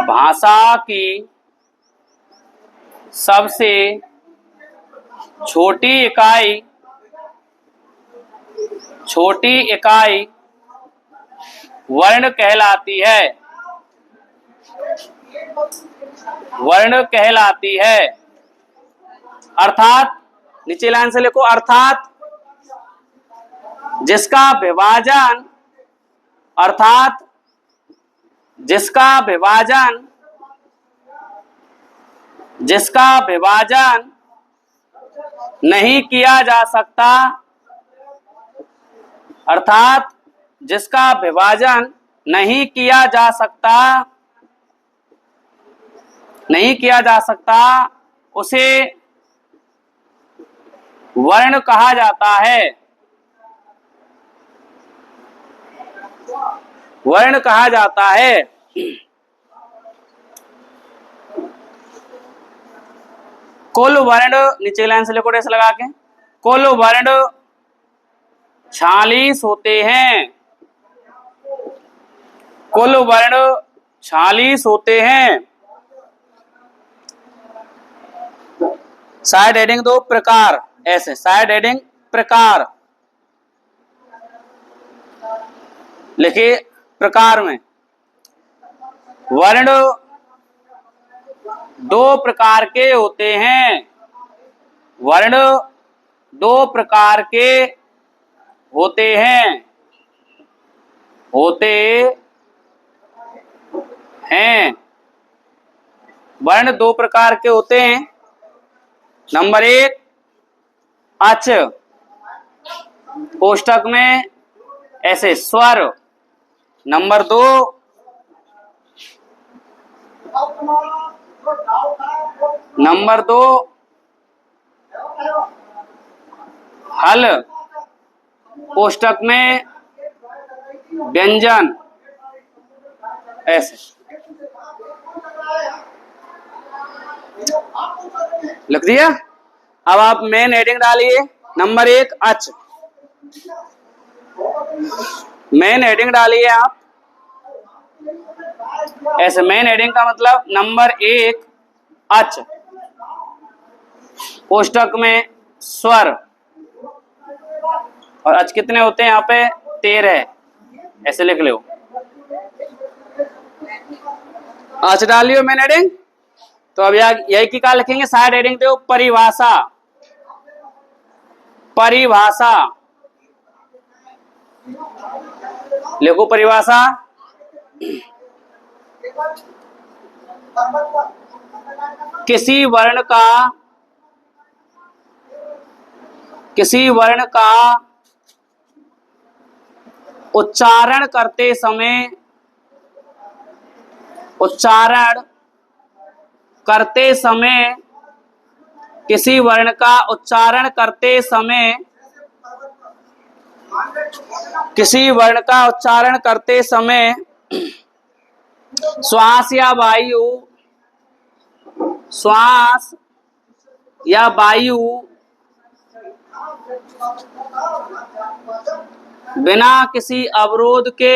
भाषा की सबसे छोटी इकाई वर्ण कहलाती है। वर्ण कहलाती है। अर्थात, नीचे लाइन से लिखो, अर्थात जिसका विभाजन नहीं किया जा सकता, अर्थात जिसका विभाजन नहीं किया जा सकता उसे वर्ण कहा जाता है। वर्ण कहा जाता है। कुल वर्ण, नीचे लाइन से लिखो ऐसे लगा के, कुल वर्ण 46 होते हैं। कुल वर्ण 46 होते हैं। साइड हेडिंग दो, प्रकार, ऐसे साइड हेडिंग प्रकार लिखिए। प्रकार में वर्ण 2 प्रकार के होते हैं। वर्ण 2 प्रकार के होते हैं। वर्ण 2 प्रकार के होते हैं। नंबर 1 अच, कोष्टक में ऐसे स्वर। नंबर 2 हल, कोष्टक में व्यंजन, ऐसे लिख दिया। अब आप मेन हेडिंग डालिए। नंबर 1 अच, मेन हेडिंग डालिए आप ऐसे। मेन हेडिंग का मतलब नंबर 1 अच, कोष्टक में स्वर, और अच कितने होते हैं यहाँ पे? 13, ऐसे लिख लो। अच डालियो मेन हेडिंग। तो अब यही की क्या लिखेंगे? साइड हेडिंग दो, परिभाषा। परिभाषा लिखो, परिभाषा। किसी वर्ण का उच्चारण करते समय किसी वर्ण का उच्चारण करते समय श्वास या वायु बिना किसी अवरोध के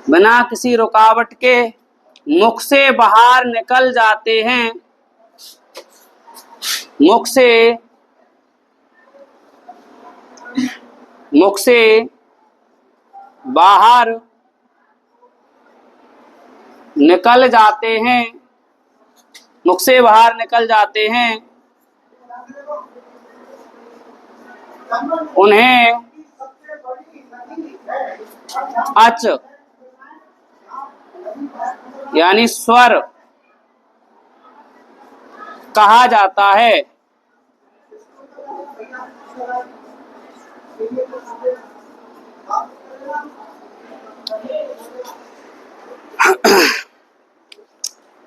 बिना किसी रुकावट के मुख से बाहर निकल जाते हैं। मुख से बाहर निकल जाते हैं। उन्हें अच यानी स्वर कहा जाता है।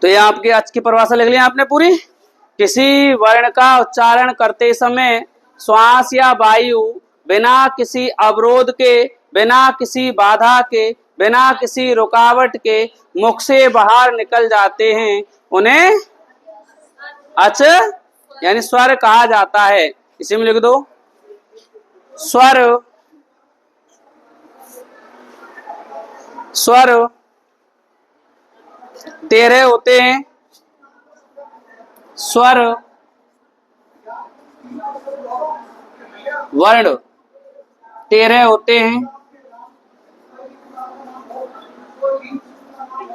तो ये आपकी आज की परिभाषा लिख लिया आपने पूरी। किसी वर्ण का उच्चारण करते समय श्वास या वायु बिना किसी अवरोध के, बिना किसी बाधा के, बिना किसी रुकावट के मुख से बाहर निकल जाते हैं, उन्हें अच यानी स्वर कहा जाता है। इसी में लिख दो स्वर। स्वर 13 होते हैं। स्वर वर्ण 13 होते हैं।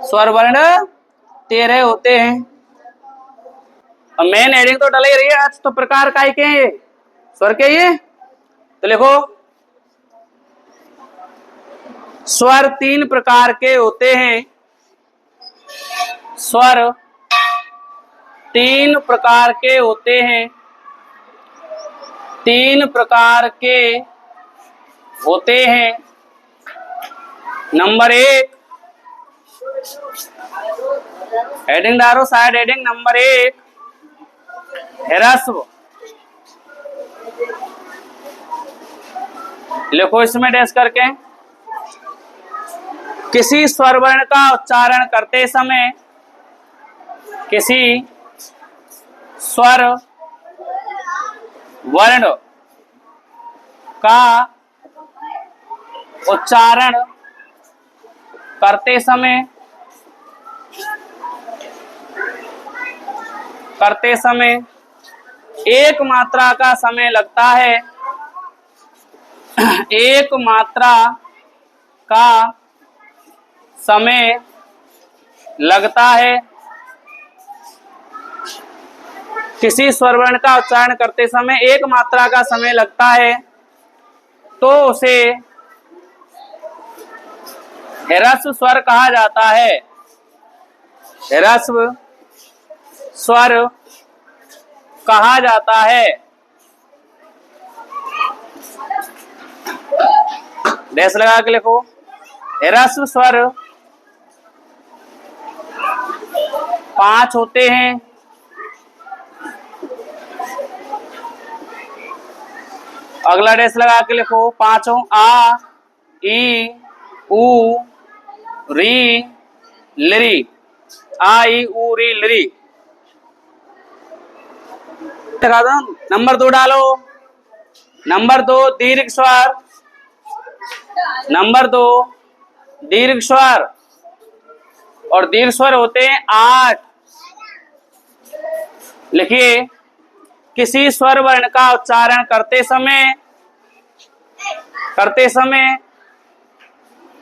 स्वर वर्ण 13 होते हैं। अब मेन हेडिंग तो डल ही रही है, आज तो प्रकार काय के हैं ये स्वर के। ये तो लिखो स्वर 3 प्रकार के होते हैं। स्वर 3 प्रकार के होते हैं। 3 प्रकार के होते हैं। नंबर 1, हेडिंग डालो साइड हेडिंग। नंबर 1 ह्रस्व। लिखो इसमें डैश करके। किसी स्वर वर्ण का उच्चारण करते समय, किसी स्वर वर्ण का उच्चारण करते समय एक मात्रा का समय लगता है। एक मात्रा का समय लगता है। किसी स्वर वर्ण का उच्चारण करते समय एक मात्रा का समय लगता है तो उसे ह्रस्व स्वर कहा जाता है। ह्रस्व स्वर कहा जाता है। डैश लगा के लिखो ह्रस्व स्वर 5 होते हैं। अगला डैश लगा के लिखो पांचों आ, ई, उ, री, लिरी। आ, ई, उ, री, लिरी। नंबर 2 डालो। नंबर 2 दीर्घ स्वर। नंबर 2 दीर्घ स्वर। और दीर्घ स्वर होते हैं 8। लिखिए किसी स्वर वर्ण का उच्चारण करते समय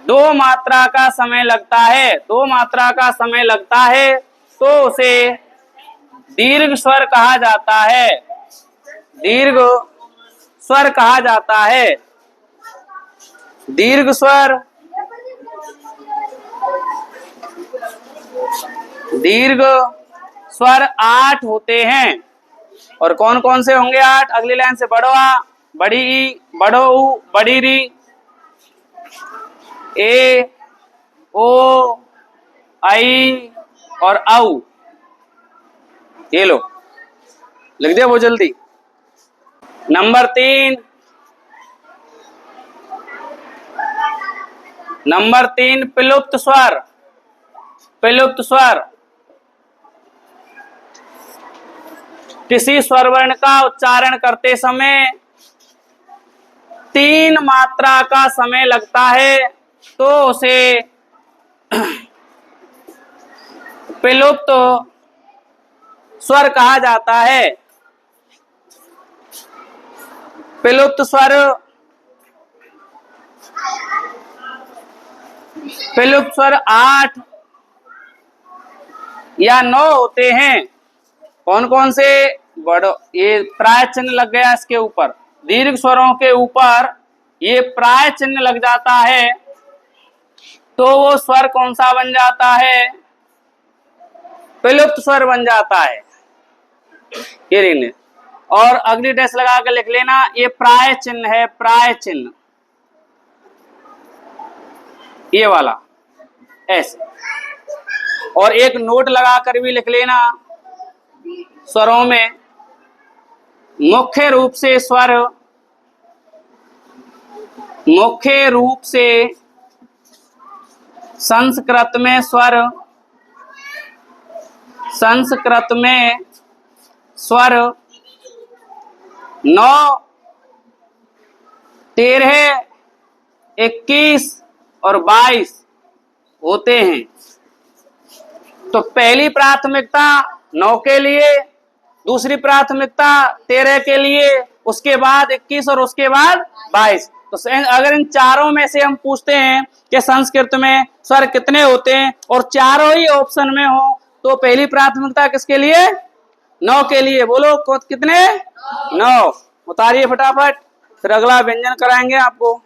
2 मात्रा का समय लगता है। 2 मात्रा का समय लगता है तो उसे दीर्घ स्वर कहा जाता है। दीर्घ स्वर कहा जाता है। दीर्घ स्वर। दीर्घ स्वर 8 होते हैं। और कौन कौन से होंगे 8? अगली लाइन से बड़ो आ, बड़ी ई, बड़ो उ, बड़ी री, ए, ओ, आई और औ। ये लो लिख दिया वो जल्दी। नंबर 3 प्लुप्त स्वर। प्लुप्त स्वर किसी स्वर वर्ण का उच्चारण करते समय 3 मात्रा का समय लगता है तो उसे प्लुप्त स्वर कहा जाता है। प्लुप्त स्वर। प्लुप्त स्वर 8 या 9 होते हैं। कौन कौन से? बड़ो, ये प्राय चिन्ह लग गया इसके ऊपर। दीर्घ स्वरों के ऊपर ये प्राय चिन्ह लग जाता है तो वो स्वर कौन सा बन जाता है? प्लुप्त स्वर बन जाता है। ये लिखने, और अग्नि डैश लगा के लिख लेना, ये प्राय चिन्ह है, प्राय चिन्ह, ये वाला ऐसे। और एक नोट लगा कर भी लिख लेना स्वरों में, मुख्य रूप से स्वर, मुख्य रूप से संस्कृत में स्वर, संस्कृत में स्वर 9, 13, 21 और 22 होते हैं। तो पहली प्राथमिकता 9 के लिए, दूसरी प्राथमिकता 13 के लिए, उसके बाद 21 और उसके बाद 22। तो अगर इन चारों में से हम पूछते हैं कि संस्कृत में स्वर कितने होते हैं और चारों ही ऑप्शन में हो, तो पहली प्राथमिकता किसके लिए? 9 के लिए। बोलो कितने? 9। उतारिए फटाफट, फिर अगला व्यंजन कराएंगे आपको।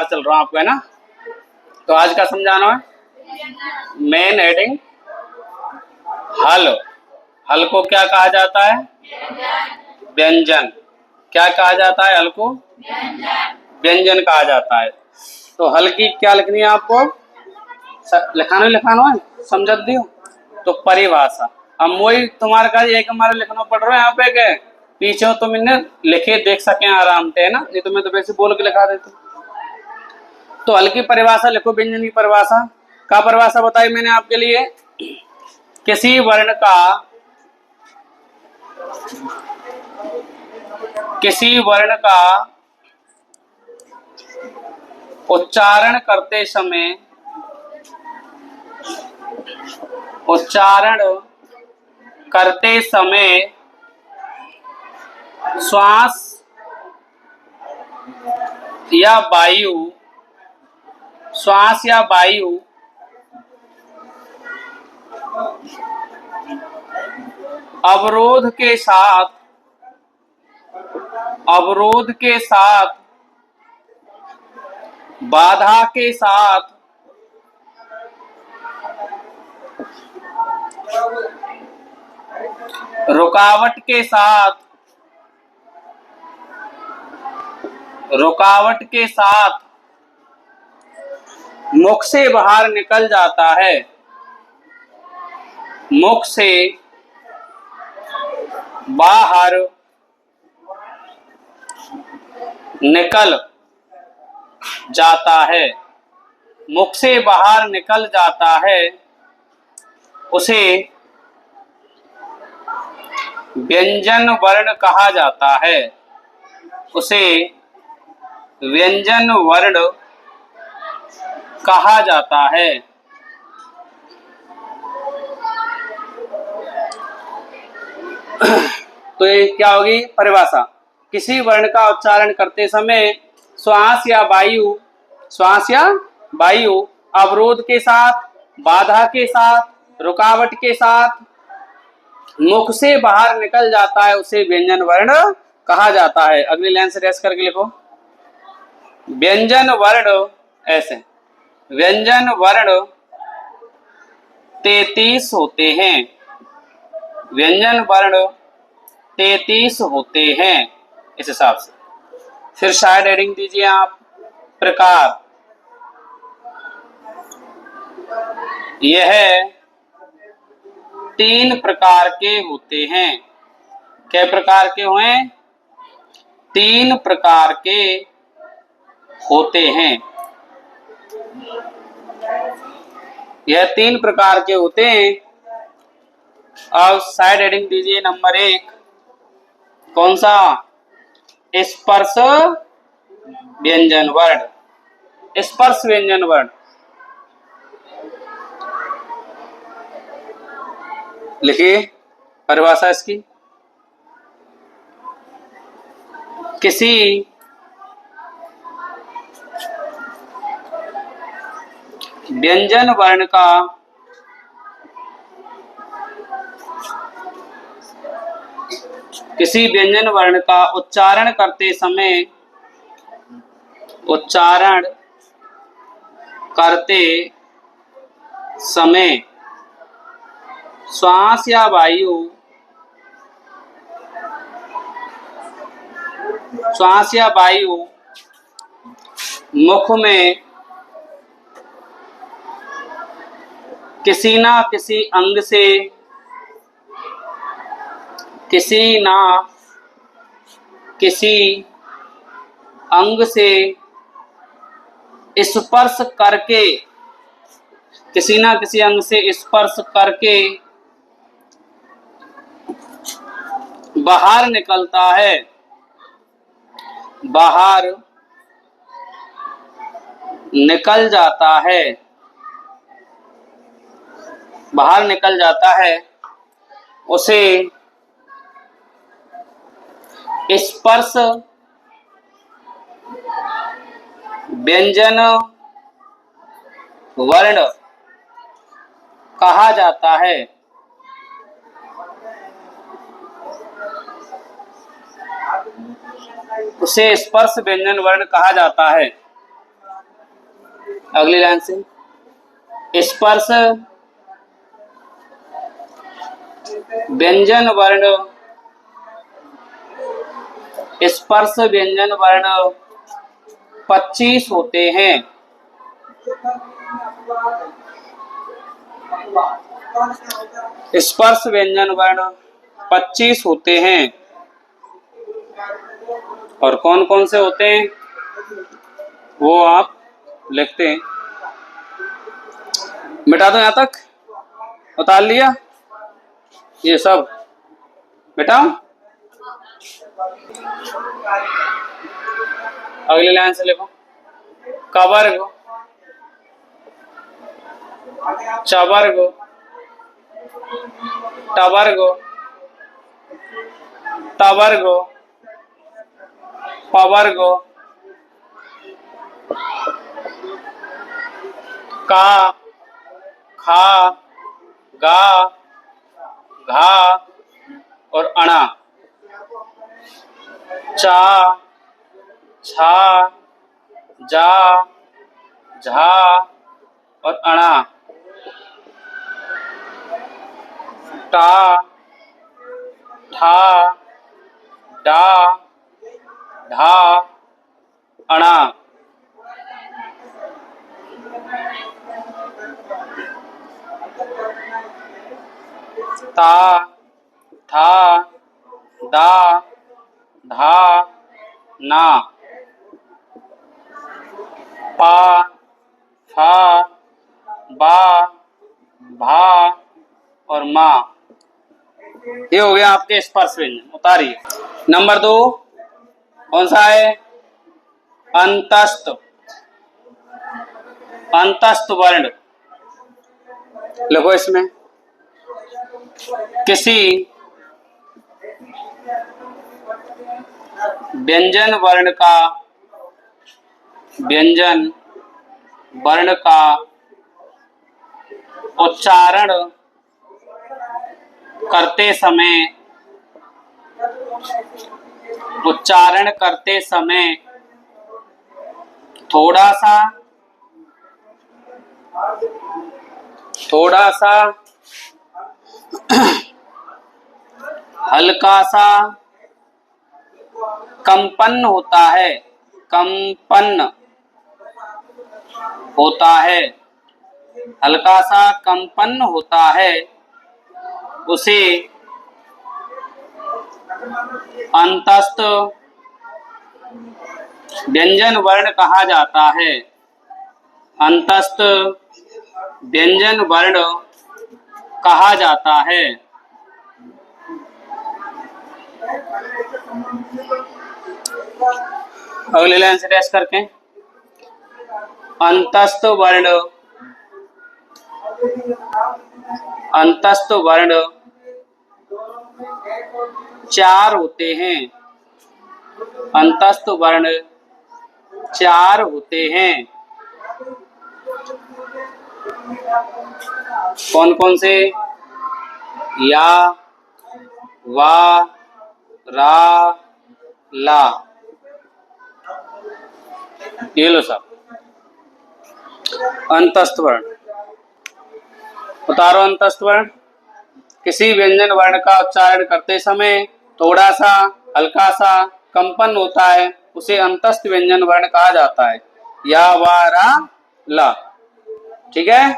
चल रहा हूं आपको, है ना। तो आज का समझाना है मेन हेडिंग हल। हल को क्या कहा जाता है? व्यंजन। क्या कहा जाता है? हल को व्यंजन कहा जाता है। तो हल की क्या लिखनी है आपको? लिखाना है, समझ दियो। तो परिभाषा, अब वही तुम्हारे का एक हमारे लिखना पड़ रहा है यहाँ पे के पीछे तुम इन्हें लिखे देख सके आराम से, है ना, नहीं तो मैं तो वैसे बोल के लिखा देती। तो हल की परिभाषा लिखो, व्यंजन की परिभाषा। का परिभाषा बताई मैंने आपके लिए? किसी वर्ण का, किसी वर्ण का उच्चारण करते समय, उच्चारण करते समय श्वास या वायु, श्वास या वायु अवरोध के साथ, अवरोध के साथ, बाधा के साथ, रुकावट के साथ, रुकावट के साथ मुख से बाहर निकल जाता है, मुख से बाहर निकल जाता है, मुख से बाहर निकल जाता है, उसे व्यंजन वर्ण कहा जाता है, उसे व्यंजन वर्ण कहा जाता है। तो ये क्या होगी परिभाषा? किसी वर्ण का उच्चारण करते समय श्वास या वायु, श्वास या वायु अवरोध के साथ, बाधा के साथ, रुकावट के साथ मुख से बाहर निकल जाता है, उसे व्यंजन वर्ण कहा जाता है। अगली लाइन से रेस करके लिखो, व्यंजन वर्ण ऐसे, व्यंजन वर्ण 33 होते हैं, व्यंजन वर्ण 33 होते हैं इस हिसाब से। फिर शायद हेडिंग दीजिए आप, प्रकार। यह 3 प्रकार के होते हैं। क्या प्रकार के हुए? 3 प्रकार के होते हैं। यह 3 प्रकार के होते हैं। अब साइड हेडिंग दीजिए नंबर 1, कौन सा? स्पर्श व्यंजन वर्ण। स्पर्श व्यंजन वर्ण लिखिए परिभाषा इसकी। किसी व्यंजन वर्ण का किसी व्यंजन वर्ण का उच्चारण करते समय श्वास या वायु मुख में किसी ना किसी अंग से स्पर्श करके बाहर निकल जाता है उसे स्पर्श व्यंजन वर्ण कहा जाता है। उसे स्पर्श व्यंजन वर्ण कहा जाता है। अगली लाइन से स्पर्श व्यंजन वर्ण 25 होते हैं। स्पर्श व्यंजन वर्ण 25 होते हैं। और कौन कौन से होते हैं वो आप लिखते हैं। मिटा दो, यहां तक उतार लिया ये सब मिटाओ। अगली लाइन से लिखो कवर्ग, चवर्ग, टवर्ग, तवर्ग, पवर्ग, का, खा, गा, घा और अणा। चा, छा, जा, झा और अणा। टा, ठा, डा, ढा, अणा। ता, था, दा, धा, ना। पा, फा, बा, भा और मा। ये हो गया आपके स्पर्श व्यंजन। उतारिए। नंबर 2 कौन सा है? अंतस्थ। अंतस्थ वर्ण लिखो इसमें किसी व्यंजन वर्ण का उच्चारण करते समय थोड़ा सा हल्का सा कंपन होता है। हल्का सा कंपन होता है उसे अंतस्थ व्यंजन वर्ण कहा जाता है। अंतस्थ व्यंजन वर्ण कहा जाता है। अगली लाइन से टेस्ट करके अंतस्थ वर्ण, अंतस्थ वर्ण 4 होते हैं। अंतस्थ वर्ण 4 होते हैं। कौन कौन से? या, वा, रा, ला। ये लो सब अंतस्थ वर्ण। उतारो अंतस्थ वर्ण। किसी व्यंजन वर्ण का उच्चारण करते समय थोड़ा सा हल्का सा कंपन होता है, उसे अंतस्थ व्यंजन वर्ण कहा जाता है। या, वा, रा, ला। ठीक है,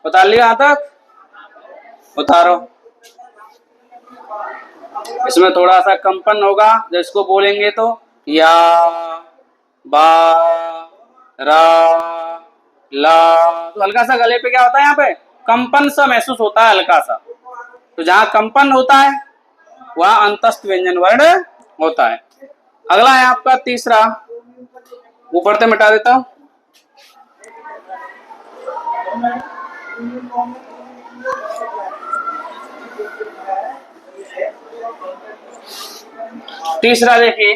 उतार लिया यहां तक? उतारो। इसमें थोड़ा सा कंपन होगा जब इसको बोलेंगे तो या, बा, रा, ला। तो हल्का सा गले पे क्या होता है, यहाँ पे कंपन सा महसूस होता है, हल्का सा। तो जहां कंपन होता है वहां अंतस्थ व्यंजन वर्ण होता है। अगला है आपका तीसरा, ऊपर से मिटा देता हूं। तीसरा देखिए,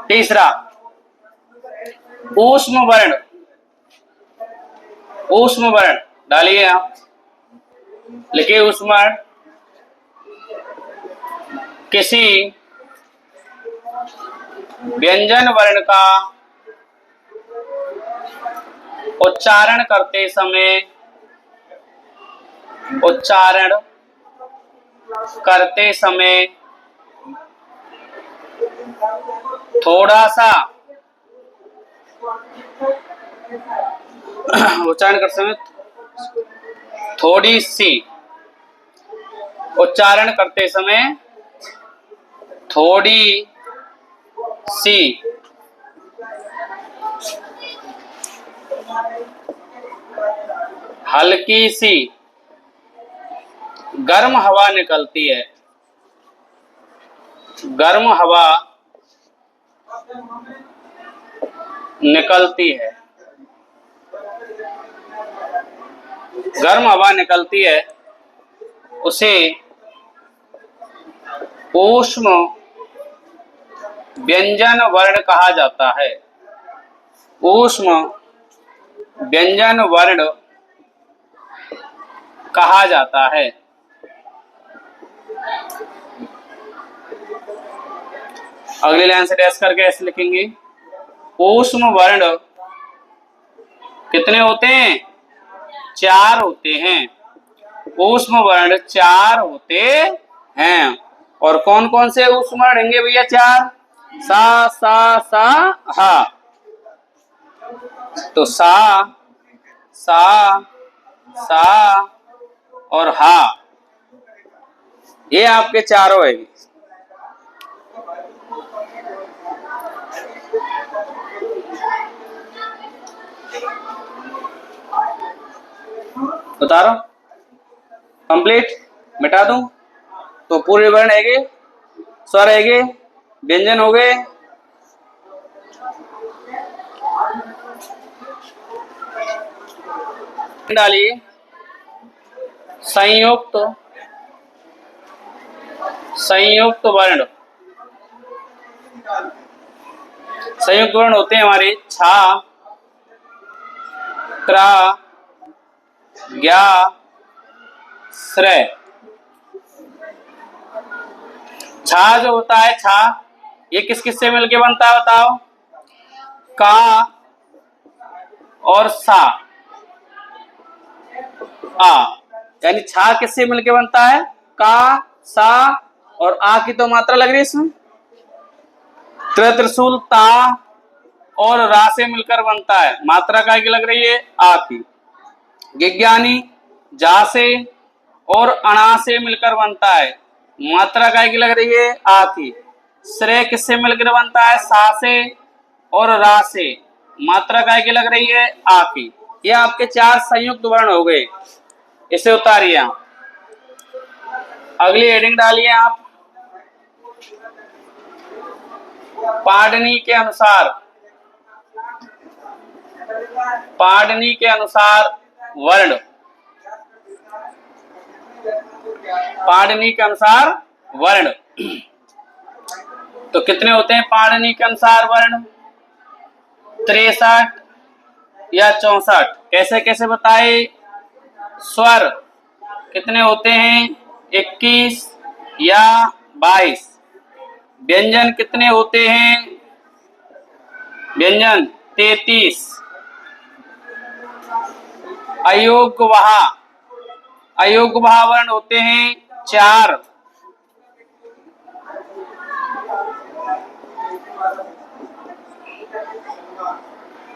तीसरा ऊष्म वर्ण। ऊष्म वर्ण डालिए आप, लिखिए ऊष्म वर्ण किसी व्यंजन वर्ण का उच्चारण करते समय, उच्चारण करते समय थोड़ा सा, उच्चारण करते समय थोड़ी सी, उच्चारण करते समय थोड़ी सी हल्की सी गर्म हवा निकलती है। गर्म हवा निकलती है। गर्म हवा निकलती है, उसे ऊष्म व्यंजन वर्ण कहा जाता है। ऊष्म व्यंजन वर्ण कहा जाता है। अगली लाइन से टेस्ट करके ऐसे लिखेंगे, ऊष्म वर्ण कितने होते हैं? 4 होते हैं। ऊष्म वर्ण 4 होते हैं। और कौन कौन से ऊष्म वर्ण होंगे भैया? 4। सा, सा, हा। तो सा, सा और हा, ये आपके चारों है। उतारो, कंप्लीट, मिटा दूं तो पूरे वर्ण है, स्वर है, व्यंजन हो गए। डालिए संयुक्त, संयुक्त वर्ण। संयुक्त वर्ण होते हैं हमारे छा, त्रा, ज्ञा, श्रय। छा जो होता है, छा ये किस किस से मिलके बनता है बताओ? का और सा, आ। यानी छा किससे मिलके बनता है? का, सा और आ की तो मात्रा लग रही है इसमें। त्रिशूल ता और रा से मिलकर बनता है, मात्रा काय की लग रही है? आ की। विज्ञानी जा से और अणा से मिलकर बनता है, मात्रा काय की लग रही है? आ की। श्रेय किससे मिलकर बनता है? सा से और रा से, मात्रा काय की लग रही है? आ की। ये आपके 4 संयुक्त वर्ण हो गए, इसे उतारिए आप। अगली हेडिंग डालिए आप, पाणिनि के अनुसार, पाणिनि के अनुसार वर्ण, पाणिनि के अनुसार वर्ण। तो कितने होते हैं पाणिनि के अनुसार वर्ण? 63 या 64? कैसे कैसे बताए? स्वर कितने होते हैं? 21 या 22? व्यंजन कितने होते हैं? व्यंजन 33। अयोग्यवह, अयोग्यवह वर्ण होते हैं 4।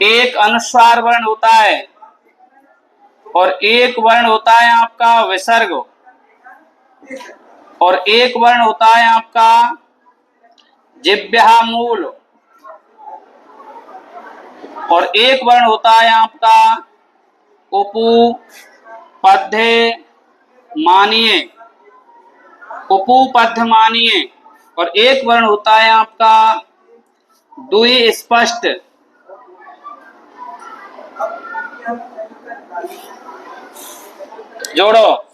एक अनुस्वार वर्ण होता है और एक वर्ण होता है आपका विसर्ग, और एक वर्ण होता है आपका जिह्वा मूल, और एक वर्ण होता है आपका उपपद्य मानीय, उपपद्य मानीय, और एक वर्ण होता है आपका द्विस्पष्ट। जोड़ो,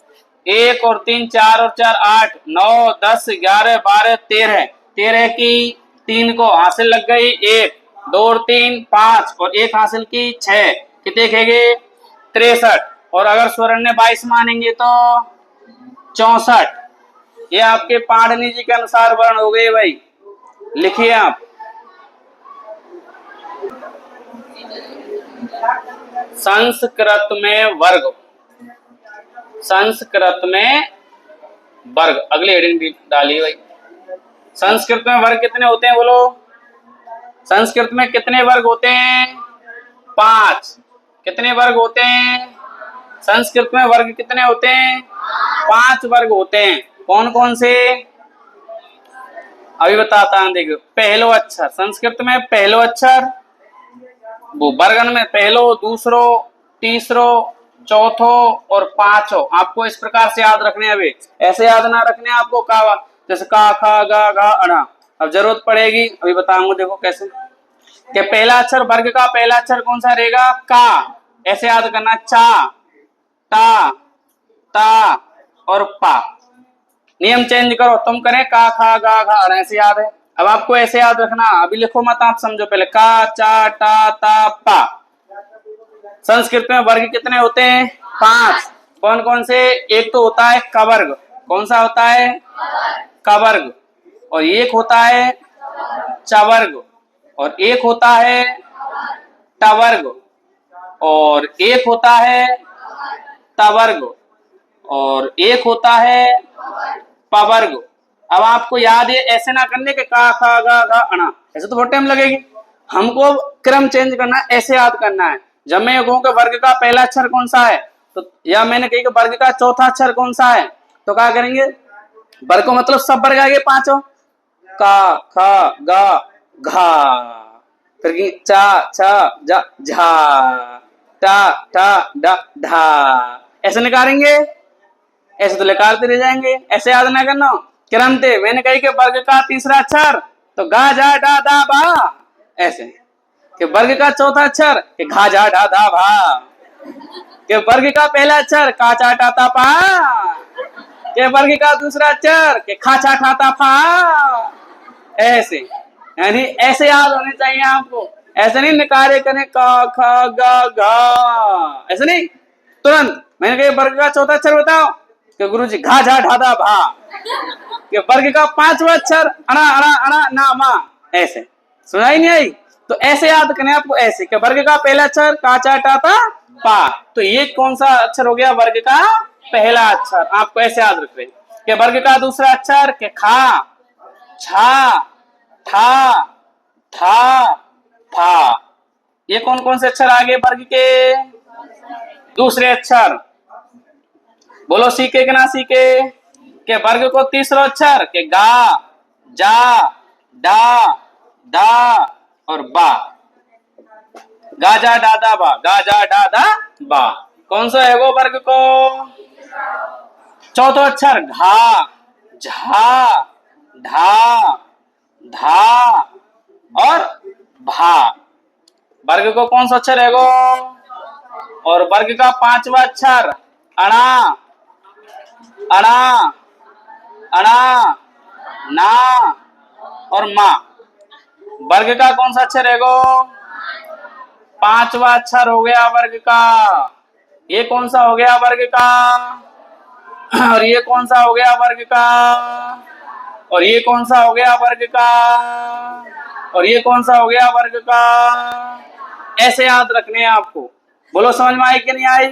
1 और 3 4 और 4 8 9 10 11 12 13। 13 की 3 को हासिल लग गई 1, 2 और 3 5 और 1 हासिल की 6। कितने कहेंगे? 63। और अगर स्वर्ण 22 मानेंगे तो 64। ये आपके पाणिनि जी के अनुसार वर्ण हो गए भाई। लिखिए आप। संस्कृत में वर्ग, संस्कृत में वर्ग। अगली हेडिंग डालिए भाई। संस्कृत में वर्ग कितने होते हैं बोलो? संस्कृत में कितने वर्ग होते हैं? 5। कितने वर्ग होते हैं? संस्कृत में वर्ग कितने होते हैं? 5 वर्ग होते हैं। कौन कौन से? अभी बताता हूं, देखो। पहलो अक्षर, संस्कृत में पहलो अक्षर, वो वर्गन में पहलो, दूसरो, तीसरो, चौथो और पांचो। आपको इस प्रकार से याद रखने हैं। अभी ऐसे याद ना रखने आपको, का जैसे का खा गा घा अणा। अब जरूरत पड़ेगी, अभी बताऊंगा, देखो कैसे। कि पहला अक्षर, वर्ग का पहला अक्षर कौन सा रहेगा? का। ऐसे याद करना, चा, टा, ता और पा। नियम चेंज करो, तुम करें का खा गा घा अणा, ऐसे याद है। अब आपको ऐसे याद रखना, अभी लिखो मत, आप समझो पहले। का, चा, टा, ता, पा। संस्कृत में वर्ग कितने होते हैं? 5। कौन कौन से? एक तो होता है कवर्ग। कौन सा होता है? कवर्ग। और एक होता है चवर्ग, और एक होता है टवर्ग, और एक होता है तवर्ग, और एक होता है पवर्ग। अब आपको याद है, ऐसे ना करने के का खा गा घा अणा, ऐसे तो बहुत टाइम लगेगी। हमको क्रम चेंज करना है, ऐसे याद करना है। जब मैं कहूं कि वर्ग का पहला अक्षर कौन सा है, तो या मैंने कही कि वर्ग का चौथा अक्षर कौन सा है, तो क्या करेंगे? वर्ग को मतलब सब वर्ग आगे पांचों, का खा गा घा, फिर चा छा जा झा, टा ठा डा ढा। ऐसे निकालेंगे, ऐसे तो निकालते रह जाएंगे। ऐसे याद ना करना, क्रम थे। मैंने कही कि वर्ग का तीसरा अक्षर तो गा जा डा दा बा, ऐसे। कि वर्ग का चौथा अक्षर कि घा जा ढा धा भा। कि वर्ग का पहला अक्षर का चा टा ता पा। कि वर्ग का दूसरा अक्षर कि खा चा ठा ता फा। ऐसे, यानी ऐसे याद होने चाहिए आपको। ऐसे नहीं निकाले करें का खा गा घा, ऐसे नहीं तुरंत। मैंने कहा वर्ग का चौथा अक्षर बताओ, कि गुरु जी घा झा ढा धा भा। कि वर्ग का 5वां अक्षर अणा अणा अणा ना मा, ऐसे। सुनाई नहीं आई? तो ऐसे याद करें आपको, ऐसे कि वर्ग का पहला अक्षर का चा टा ता पा। तो ये कौन सा अक्षर हो गया? वर्ग का पहला अक्षर। आपको ऐसे याद रखें। कि वर्ग का दूसरा अक्षर के खा, छा, ठा, था, फा। ये कौन कौन से अक्षर आगे वर्ग के? दूसरे अक्षर। बोलो सीखे कि ना सीखे? के वर्ग को तीसरा अक्षर के गा, जा, डा, दा और बा। गा जा डा दा बा, गा जा डा दा बा। कौन सा है वो वर्ग को? चौथा अक्षर घा, झा, ढा, धा, और भा। वर्ग को कौन सा अक्षर है गो? और वर्ग का पांचवा अक्षर अणा, अणा, अणा, ना और मा। वर्ग का कौन सा अक्षर है गो? पांचवा अक्षर हो गया वर्ग का। ये कौन सा हो गया वर्ग का? और ये कौन सा हो गया वर्ग का? और ये कौन सा हो गया वर्ग का? और ये कौन सा हो गया वर्ग का? ऐसे याद रखने हैं आपको। बोलो समझ में आई कि नहीं आई?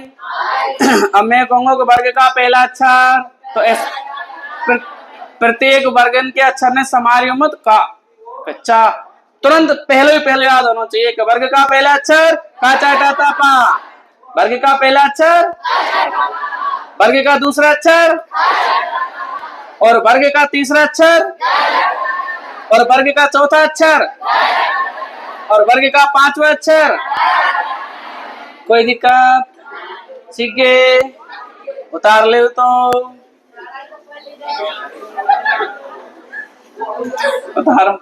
अब मैं कहूंगा कि वर्ग का पहला अक्षर, तो प्रत्येक वर्गन के अक्षर ने समारी मत का कच्चा तुरंत पहले याद होना चाहिए कि वर्ग का पहला अक्षर का चाटा ता पा। वर्ग का पहला अक्षर, वर्ग का दूसरा अक्षर, और वर्ग का तीसरा अक्षर, और वर्ग का चौथा अक्षर, और वर्ग का पांचवा अक्षर। कोई दिक्कत? ठीक है, उतार ले तो उतारो।